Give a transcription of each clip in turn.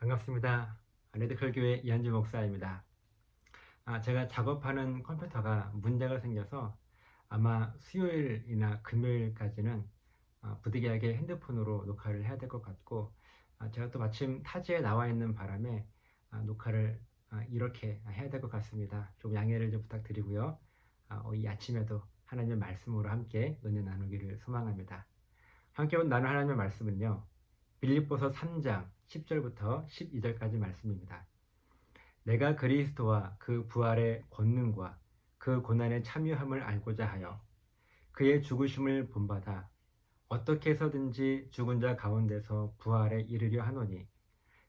반갑습니다. 레드컬교회 이한주 목사입니다. 제가 작업하는 컴퓨터가 문제가 생겨서 아마 수요일이나 금요일까지는 부득이하게 핸드폰으로 녹화를 해야 될 것 같고, 제가 또 마침 타지에 나와 있는 바람에 녹화를 이렇게 해야 될 것 같습니다. 좀 양해를 좀 부탁드리고요. 이 아침에도 하나님의 말씀으로 함께 은혜 나누기를 소망합니다. 함께 나눌 하나님의 말씀은요, 빌립보서 3장 10절부터 12절까지 말씀입니다. 내가 그리스도와 그 부활의 권능과 그 고난의 참여함을 알고자 하여 그의 죽으심을 본받아 어떻게 해서든지 죽은 자 가운데서 부활에 이르려 하노니,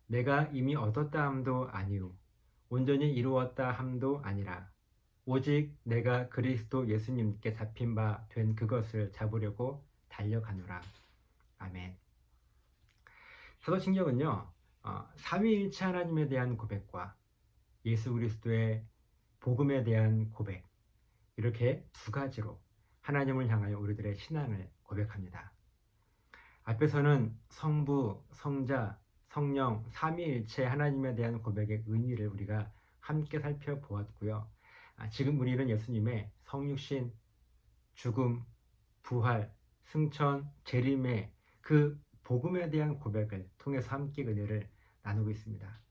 내가 이미 얻었다 함도 아니요 온전히 이루었다 함도 아니라 오직 내가 그리스도 예수님께 잡힌 바 된 그것을 잡으려고 달려가노라. 아멘. 사도신경은요, 삼위일체 하나님에 대한 고백과 예수 그리스도의 복음에 대한 고백, 이렇게 두 가지로 하나님을 향하여 우리들의 신앙을 고백합니다. 앞에서는 성부, 성자, 성령, 삼위일체 하나님에 대한 고백의 의미를 우리가 함께 살펴보았고요. 지금 우리는 예수님의 성육신, 죽음, 부활, 승천, 재림의 그 복음에 대한 고백을 통해서 함께 은혜를 나누고 있습니다.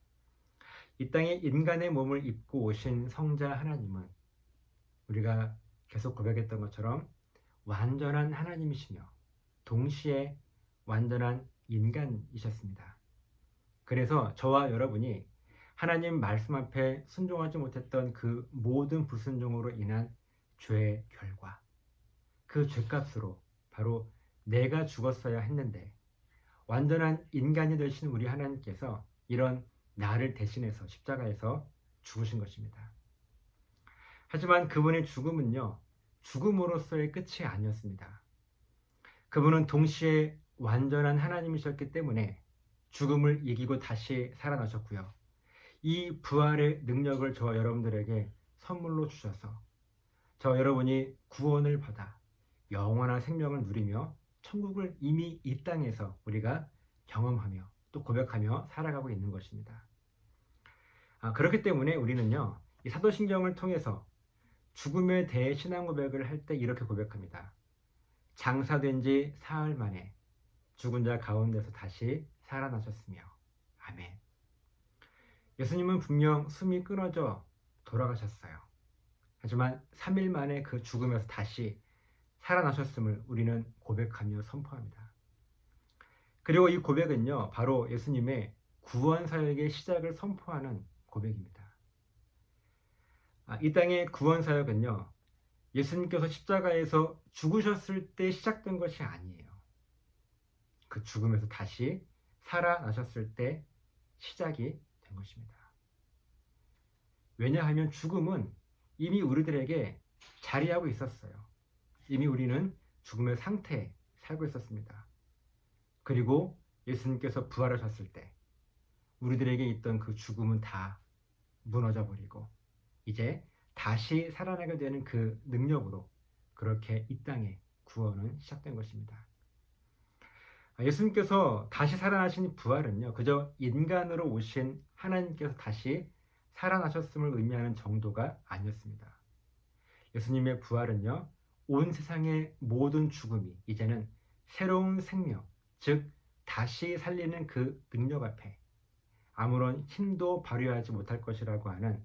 이 땅에 인간의 몸을 입고 오신 성자 하나님은 우리가 계속 고백했던 것처럼 완전한 하나님이시며 동시에 완전한 인간이셨습니다. 그래서 저와 여러분이 하나님 말씀 앞에 순종하지 못했던 그 모든 불순종으로 인한 죄의 결과, 그 죄값으로 바로 내가 죽었어야 했는데 완전한 인간이 되신 우리 하나님께서 이런 나를 대신해서 십자가에서 죽으신 것입니다. 하지만 그분의 죽음은요, 죽음으로서의 끝이 아니었습니다. 그분은 동시에 완전한 하나님이셨기 때문에 죽음을 이기고 다시 살아나셨고요. 이 부활의 능력을 저와 여러분들에게 선물로 주셔서 저와 여러분이 구원을 받아 영원한 생명을 누리며 천국을 이미 이 땅에서 우리가 경험하며 또 고백하며 살아가고 있는 것입니다. 그렇기 때문에 우리는요, 이 사도신경을 통해서 죽음에 대해 신앙 고백을 할 때 이렇게 고백합니다. 장사된 지 사흘 만에 죽은 자 가운데서 다시 살아나셨으며. 아멘. 예수님은 분명 숨이 끊어져 돌아가셨어요. 하지만 3일 만에 그 죽음에서 다시 살아나셨음을 우리는 고백하며 선포합니다. 그리고 이 고백은요, 바로 예수님의 구원 사역의 시작을 선포하는 고백입니다. 이 땅의 구원 사역은요, 예수님께서 십자가에서 죽으셨을 때 시작된 것이 아니에요. 그 죽음에서 다시 살아나셨을 때 시작이 된 것입니다. 왜냐하면 죽음은 이미 우리들에게 자리하고 있었어요. 이미 우리는 죽음의 상태에 살고 있었습니다. 그리고 예수님께서 부활하셨을 때 우리들에게 있던 그 죽음은 다 무너져 버리고 이제 다시 살아나게 되는 그 능력으로 그렇게 이 땅의 구원은 시작된 것입니다. 예수님께서 다시 살아나신 부활은요, 그저 인간으로 오신 하나님께서 다시 살아나셨음을 의미하는 정도가 아니었습니다. 예수님의 부활은요, 온 세상의 모든 죽음이 이제는 새로운 생명, 즉 다시 살리는 그 능력 앞에 아무런 힘도 발휘하지 못할 것이라고 하는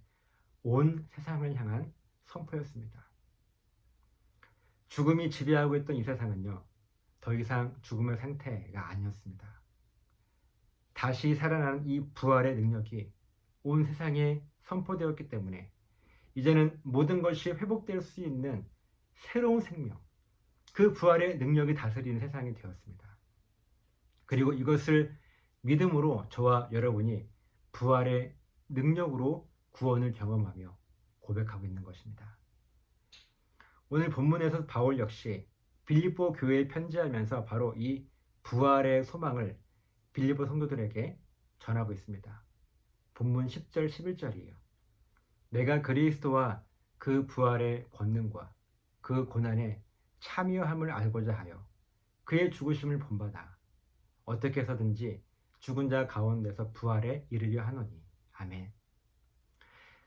온 세상을 향한 선포였습니다. 죽음이 지배하고 있던 이 세상은요, 더 이상 죽음의 상태가 아니었습니다. 다시 살아나는 이 부활의 능력이 온 세상에 선포되었기 때문에 이제는 모든 것이 회복될 수 있는 새로운 생명, 그 부활의 능력이 다스리는 세상이 되었습니다. 그리고 이것을 믿음으로 저와 여러분이 부활의 능력으로 구원을 경험하며 고백하고 있는 것입니다. 오늘 본문에서 바울 역시 빌립보 교회에 편지하면서 바로 이 부활의 소망을 빌립보 성도들에게 전하고 있습니다. 본문 10절 11절이에요. 내가 그리스도와 그 부활의 권능과 그 고난의 참여함을 알고자 하여 그의 죽으심을 본받아 어떻게 해서든지 죽은 자 가운데서 부활에 이르려 하노니. 아멘.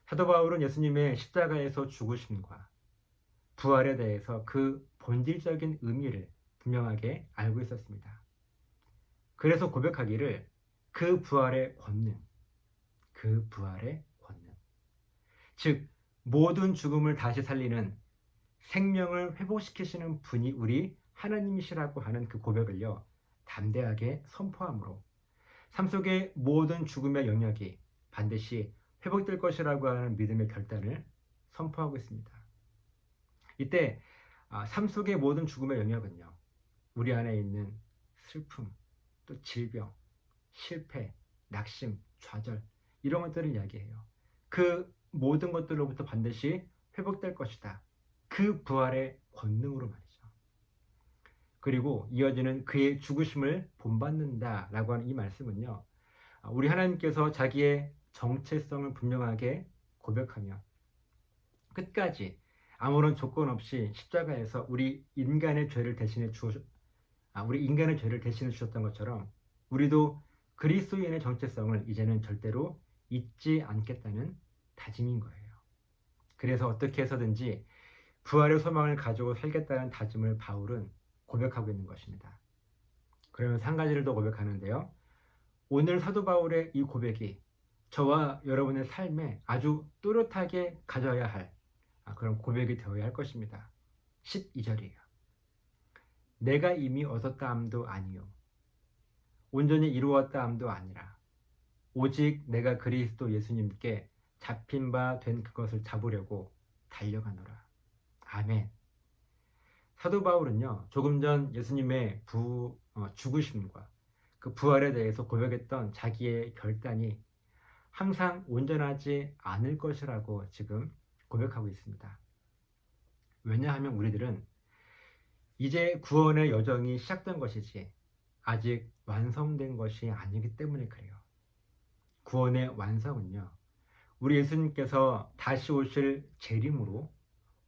사도 바울은 예수님의 십자가에서 죽으심과 부활에 대해서 그 본질적인 의미를 분명하게 알고 있었습니다. 그래서 고백하기를 그 부활의 권능, 그 부활의 권능, 즉 모든 죽음을 다시 살리는 생명을 회복시키시는 분이 우리 하나님이시라고 하는 그 고백을요, 담대하게 선포함으로 삶 속의 모든 죽음의 영역이 반드시 회복될 것이라고 하는 믿음의 결단을 선포하고 있습니다. 이때 삶 속의 모든 죽음의 영역은요, 우리 안에 있는 슬픔, 또 질병, 실패, 낙심, 좌절, 이런 것들을 이야기해요. 그 모든 것들로부터 반드시 회복될 것이다. 그 부활의 권능으로 말이죠. 그리고 이어지는 그의 죽으심을 본받는다 라고 하는 이 말씀은요, 우리 하나님께서 자기의 정체성을 분명하게 고백하며 끝까지 아무런 조건 없이 십자가에서 우리 인간의 죄를 대신해 주셨던 것처럼 우리도 그리스도인의 정체성을 이제는 절대로 잊지 않겠다는 다짐인 거예요. 그래서 어떻게 해서든지 부활의 소망을 가지고 살겠다는 다짐을 바울은 고백하고 있는 것입니다. 그러면서 한 가지를 더 고백하는데요. 오늘 사도 바울의 이 고백이 저와 여러분의 삶에 아주 또렷하게 가져야 할 그런 고백이 되어야 할 것입니다. 12절이에요. 내가 이미 얻었다 함도 아니요 온전히 이루었다 함도 아니라 오직 내가 그리스도 예수님께 잡힌 바 된 그것을 잡으려고 달려가노라. 아멘. 사도 바울은요, 조금 전 예수님의 죽으심과 그 부활에 대해서 고백했던 자기의 결단이 항상 온전하지 않을 것이라고 지금 고백하고 있습니다. 왜냐하면 우리들은 이제 구원의 여정이 시작된 것이지 아직 완성된 것이 아니기 때문에 그래요. 구원의 완성은요, 우리 예수님께서 다시 오실 재림으로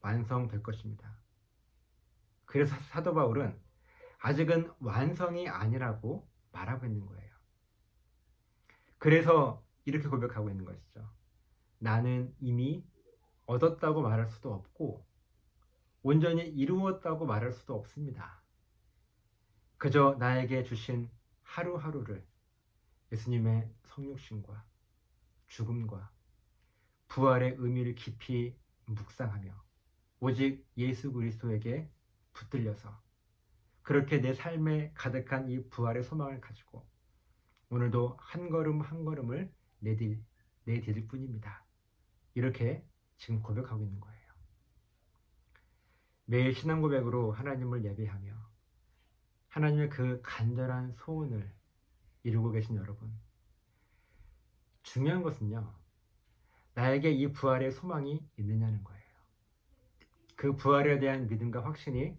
완성될 것입니다. 그래서 사도 바울은 아직은 완성이 아니라고 말하고 있는 거예요. 그래서 이렇게 고백하고 있는 것이죠. 나는 이미 얻었다고 말할 수도 없고 온전히 이루었다고 말할 수도 없습니다. 그저 나에게 주신 하루하루를 예수님의 성육신과 죽음과 부활의 의미를 깊이 묵상하며 오직 예수 그리스도에게 붙들려서 그렇게 내 삶에 가득한 이 부활의 소망을 가지고 오늘도 한 걸음 한 걸음을 내디딜 뿐입니다. 이렇게 지금 고백하고 있는 거예요. 매일 신앙 고백으로 하나님을 예배하며 하나님의 그 간절한 소원을 이루고 계신 여러분, 중요한 것은요, 나에게 이 부활의 소망이 있느냐는 거예요. 그 부활에 대한 믿음과 확신이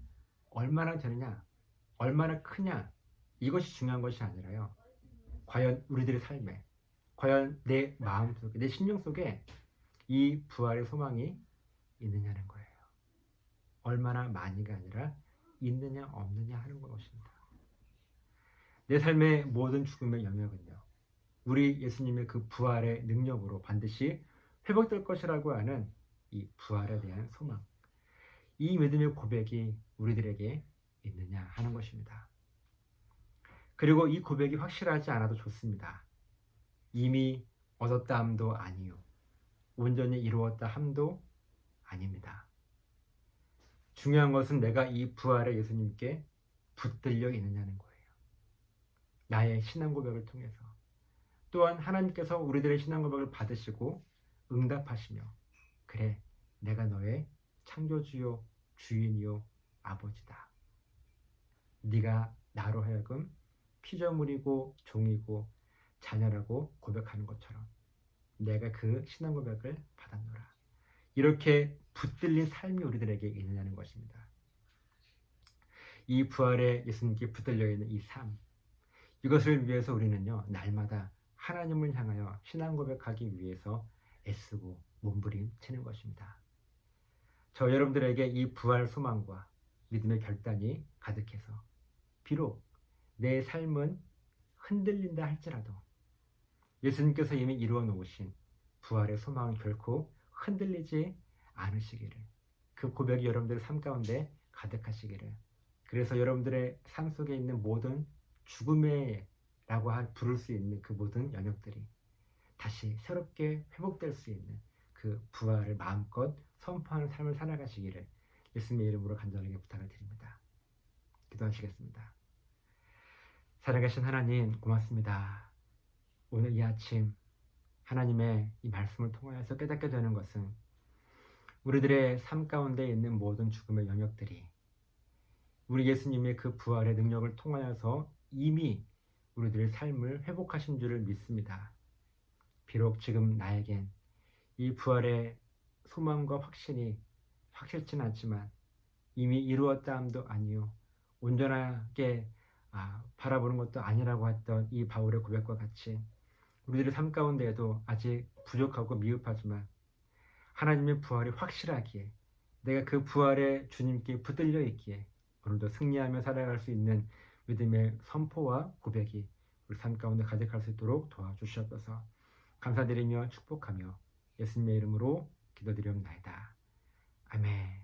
얼마나 되느냐, 얼마나 크냐, 이것이 중요한 것이 아니라요, 과연 우리들의 삶에, 과연 내 마음속에, 내 심령 속에 이 부활의 소망이 있느냐는 거예요. 얼마나 많이가 아니라 있느냐 없느냐 하는 것입니다. 내 삶의 모든 죽음의 영역은요, 우리 예수님의 그 부활의 능력으로 반드시 회복될 것이라고 하는 이 부활에 대한 소망, 이 믿음의 고백이 우리들에게 있느냐 하는 것입니다. 그리고 이 고백이 확실하지 않아도 좋습니다. 이미 얻었다 함도 아니요 온전히 이루었다 함도 아닙니다. 중요한 것은 내가 이 부활의 예수님께 붙들려 있느냐는 거예요. 나의 신앙 고백을 통해서 또한 하나님께서 우리들의 신앙 고백을 받으시고 응답하시며 그래 내가 너의 창조주요 주인이요 아버지다. 네가 나로 하여금 피조물이고 종이고 자녀라고 고백하는 것처럼 내가 그 신앙 고백을 받았노라. 이렇게 붙들린 삶이 우리들에게 있느냐는 것입니다. 이 부활의 예수님께 붙들려 있는 이 삶, 이것을 위해서 우리는요, 날마다 하나님을 향하여 신앙 고백하기 위해서 애쓰고 몸부림치는 것입니다. 저 여러분들에게 이 부활 소망과 믿음의 결단이 가득해서 비록 내 삶은 흔들린다 할지라도 예수님께서 이미 이루어 놓으신 부활의 소망은 결코 흔들리지 않으시기를, 그 고백이 여러분들의 삶 가운데 가득하시기를, 그래서 여러분들의 삶 속에 있는 모든 죽음의 라고 부를 수 있는 그 모든 영역들이 다시 새롭게 회복될 수 있는 그 부활을 마음껏 선포하는 삶을 살아가시기를 예수님의 이름으로 간절하게 부탁을 드립니다. 기도하시겠습니다. 살아계신 하나님, 고맙습니다. 오늘 이 아침 하나님의 이 말씀을 통하여서 깨닫게 되는 것은 우리들의 삶 가운데 있는 모든 죽음의 영역들이 우리 예수님의 그 부활의 능력을 통하여서 이미 우리들의 삶을 회복하신 줄을 믿습니다. 비록 지금 나에겐 이 부활의 소망과 확신이 확실치는 않지만 이미 이루었다 함도 아니요 온전하게 바라보는 것도 아니라고 했던 이 바울의 고백과 같이 우리들의 삶 가운데에도 아직 부족하고 미흡하지만 하나님의 부활이 확실하기에, 내가 그 부활의 주님께 붙들려 있기에 오늘도 승리하며 살아갈 수 있는 믿음의 선포와 고백이 우리 삶 가운데 가득할 수 있도록 도와주시옵소서. 감사드리며 축복하며 예수님의 이름으로 기도드리옵나이다. 아멘.